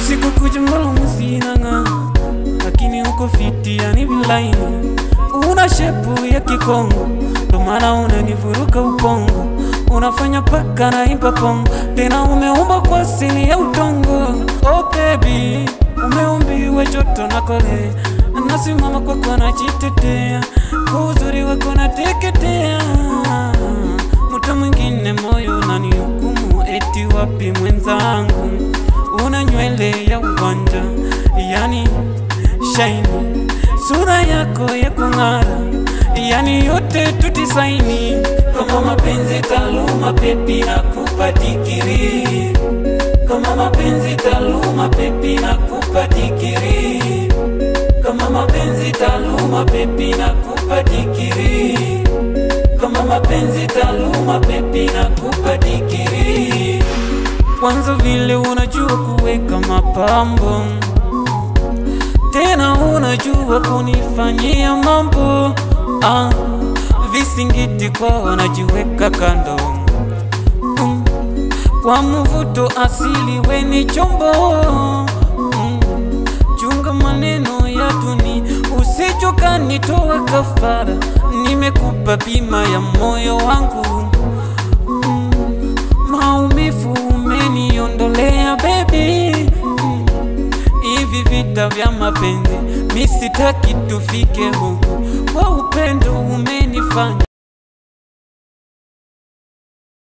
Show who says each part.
Speaker 1: Usiku kujumbala musinanga, lakini uko fiti yani vilaini. Una shepu ya kikongo, ndo maana unanivuruka upongo. Unafanya paka na imba pongo, tena umeumba kwa asili ya utongo. Oh baby, umeumbiwa joto na kole, nasimama kwako najitetea, kwa uzuri wako nateketea. Mtu mwingine moyo unanihukumu, eti wapi mwenzangu? Una nywele ya uwanja, yani shiny, sura yako ya kung'ara, yani yote tutisaini. Kama mapenzi taluma pepi na kupa digiri, kama mapenzi taluma pepi na kupa digiri, kama mapenzi taluma pepi na kupa digiri, kama mapenzi taluma pepi na kupa digiri. Kwanza vile unajua kuweka mapambo, tena unajua kunifanyia mambo. Visingiti kwa wanajiweka kando, kwa mvuto asili weni chombo. Chunga maneno ya duni, usichoka nitoa kafara. Nimekupa bima ya moyo wangu, maumivu umeniondolea baby. Hivi vita vya mapenzi, mi sitaki tufike huku, kwa upendo umenifanya